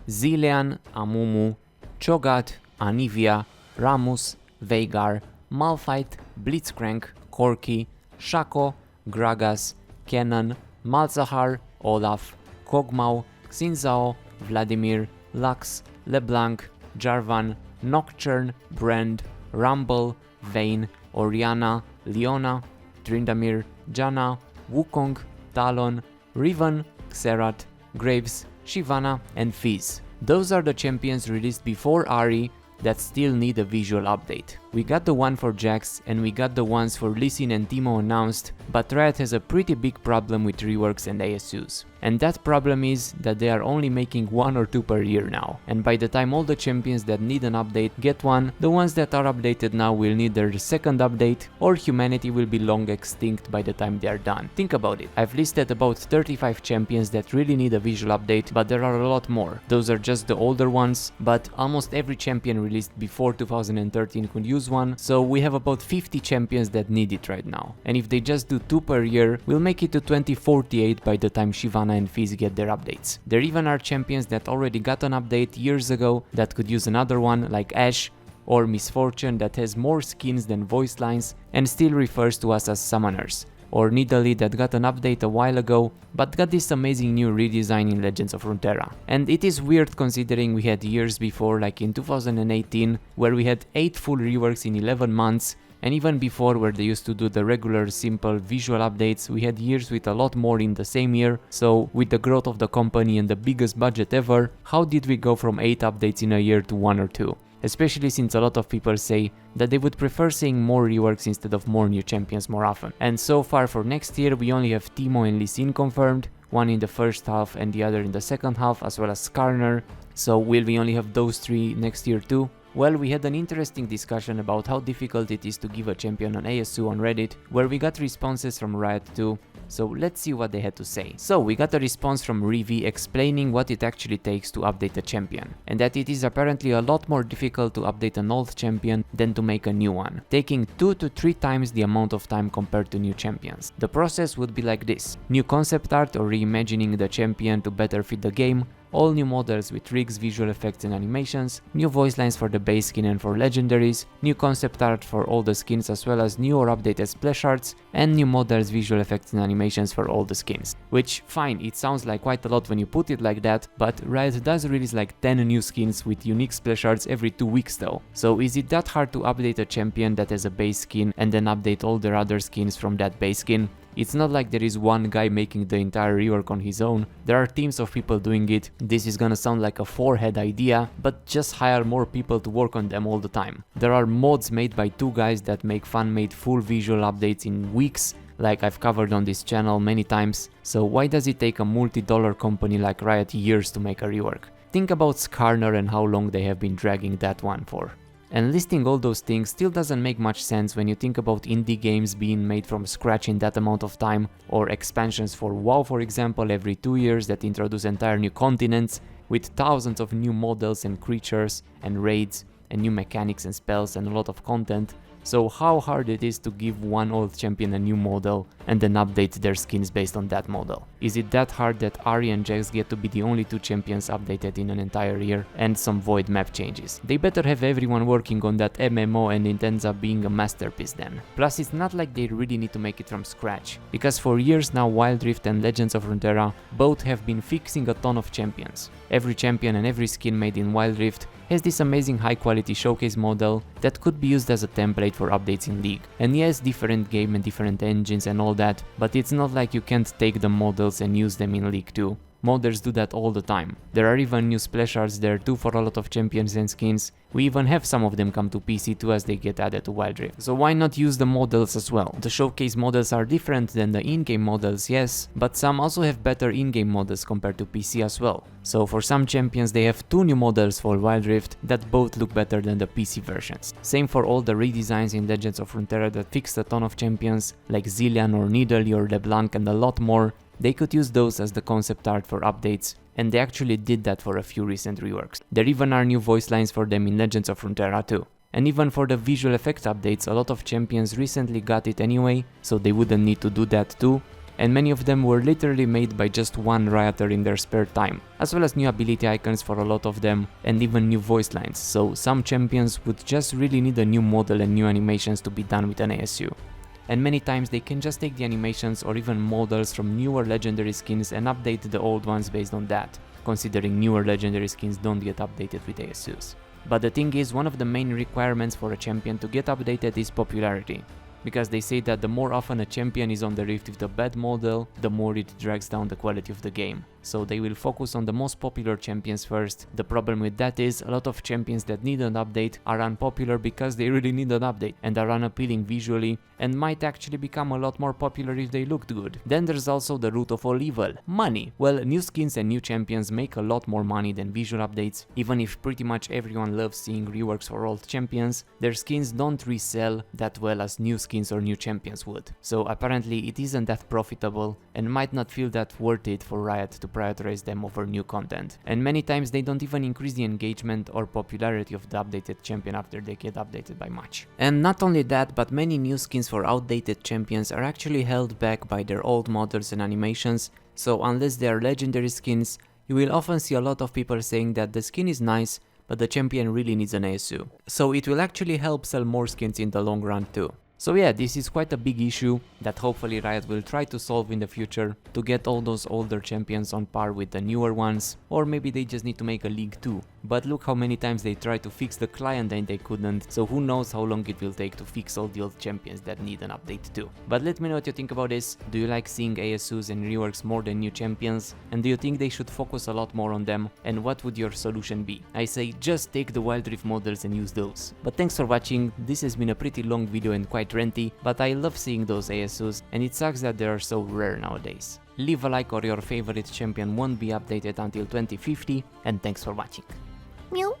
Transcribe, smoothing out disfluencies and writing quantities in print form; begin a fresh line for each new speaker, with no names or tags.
Zilean, Amumu, Cho'Gath, Anivia, Rammus, Veigar, Malphite, Blitzcrank, Corki, Shaco, Gragas, Kennen, Malzahar, Olaf, Kog'Maw, Xin, Vladimir, Lux, LeBlanc, Jarvan, Nocturne, Brand, Rumble, Vayne, Orianna, Leona, Tryndamere, Janna, Wukong, Talon, Riven, Xerath, Graves, Shyvana and Fizz. Those are the champions released before Ahri that still need a visual update. We got the one for Jax and we got the ones for Lee Sin and Teemo announced, but Riot has a pretty big problem with reworks and ASUs. And that problem is that they are only making 1 or 2 per year now. And by the time all the champions that need an update get one, the ones that are updated now will need their second update, or humanity will be long extinct by the time they are done. Think about it. I've listed about 35 champions that really need a visual update, but there are a lot more. Those are just the older ones, but almost every champion released before 2013 could use one, so we have about 50 champions that need it right now. And if they just do 2 per year, we'll make it to 2048 by the time Shyvana and Fizz get their updates. There even are champions that already got an update years ago that could use another one, like Ashe or Misfortune, that has more skins than voice lines and still refers to us as summoners. Or Nidalee, that got an update a while ago but got this amazing new redesign in Legends of Runeterra. And it is weird considering we had years before, like in 2018, where we had 8 full reworks in 11 months, and even before, where they used to do the regular simple visual updates, we had years with a lot more in the same year. So with the growth of the company and the biggest budget ever, how did we go from 8 updates in a year to 1 or 2? Especially since a lot of people say that they would prefer seeing more reworks instead of more new champions more often. And so far for next year we only have Teemo and Lee Sin confirmed, one in the first half and the other in the second half, as well as Skarner. So will we only have those 3 next year too? Well, we had an interesting discussion about how difficult it is to give a champion an ASU on Reddit, where we got responses from Riot too. So let's see what they had to say. So we got a response from Revi explaining what it actually takes to update a champion, and that it is apparently a lot more difficult to update an old champion than to make a new one, taking 2 to 3 times the amount of time compared to new champions. The process would be like this: new concept art or reimagining the champion to better fit the game, all new models with rigs, visual effects and animations, new voice lines for the base skin and for legendaries, new concept art for all the skins as well as new or updated splash arts, and new models, visual effects and animations for all the skins. Which, fine, it sounds like quite a lot when you put it like that, but Riot does release like 10 new skins with unique splash arts every 2 weeks though. So is it that hard to update a champion that has a base skin and then update all their other skins from that base skin? It's not like there is one guy making the entire rework on his own, there are teams of people doing it. This is gonna sound like a forehead idea, but just hire more people to work on them all the time. There are mods made by 2 guys that make fan-made full visual updates in weeks, like I've covered on this channel many times, so why does it take a multi-dollar company like Riot years to make a rework? Think about Skarner and how long they have been dragging that one for. And listing all those things still doesn't make much sense when you think about indie games being made from scratch in that amount of time, or expansions for WoW for example every 2 years that introduce entire new continents with thousands of new models and creatures and raids and new mechanics and spells and a lot of content. So how hard it is to give one old champion a new model and then update their skins based on that model? Is it that hard that Ahri and Jax get to be the only 2 champions updated in an entire year and some void map changes? They better have everyone working on that MMO and it ends up being a masterpiece then. Plus it's not like they really need to make it from scratch, because for years now Wild Rift and Legends of Runeterra both have been fixing a ton of champions. Every champion and every skin made in Wild Rift has this amazing high quality showcase model that could be used as a template for updates in League. And yes, different game and different engines and all that, but it's not like you can't take the models and use them in League too. Modders do that all the time. There are even new splash arts there too for a lot of champions and skins. We even have some of them come to PC too as they get added to Wild Rift. So why not use the models as well? The showcase models are different than the in-game models, yes, but some also have better in-game models compared to PC as well. So for some champions they have 2 new models for Wild Rift that both look better than the PC versions. Same for all the redesigns in Legends of Runeterra that fixed a ton of champions like Zilean or Nidalee or LeBlanc and a lot more. They could use those as the concept art for updates, and they actually did that for a few recent reworks. There even are new voice lines for them in Legends of Runeterra too. And even for the visual effects updates, a lot of champions recently got it anyway, so they wouldn't need to do that too. and many of them were literally made by just one Rioter in their spare time, as well as new ability icons for a lot of them, and even new voice lines, so some champions would just really need a new model and new animations to be done with an ASU. And many times they can just take the animations or even models from newer legendary skins and update the old ones based on that, considering newer legendary skins don't get updated with ASUs. But the thing is, one of the main requirements for a champion to get updated is popularity, because they say that the more often a champion is on the Rift with a bad model, the more it drags down the quality of the game. So they will focus on the most popular champions first. The problem with that is a lot of champions that need an update are unpopular because they really need an update and are unappealing visually and might actually become a lot more popular if they looked good. Then there's also the root of all evil, money. Well, new skins and new champions make a lot more money than visual updates. Even if pretty much everyone loves seeing reworks for old champions, their skins don't resell that well as new skins or new champions would. So apparently it isn't that profitable and might not feel that worth it for Riot to prioritize them over new content. And many times they don't even increase the engagement or popularity of the updated champion after they get updated by much. And not only that, but many new skins for outdated champions are actually held back by their old models and animations, so unless they are legendary skins, you will often see a lot of people saying that the skin is nice, but the champion really needs an ASU. So it will actually help sell more skins in the long run too. So yeah, this is quite a big issue that hopefully Riot will try to solve in the future to get all those older champions on par with the newer ones, or maybe they just need to make a league too. But look how many times they tried to fix the client and they couldn't, so who knows how long it will take to fix all the old champions that need an update too. But let me know what you think about this. Do you like seeing ASUs and reworks more than new champions? And do you think they should focus a lot more on them? And what would your solution be? I say just take the Wild Rift models and use those. But thanks for watching. This has been a pretty long video and quite renty, but I love seeing those ASUs and it sucks that they are so rare nowadays. Leave a like or your favorite champion won't be updated until 2050, and thanks for watching.
Mew.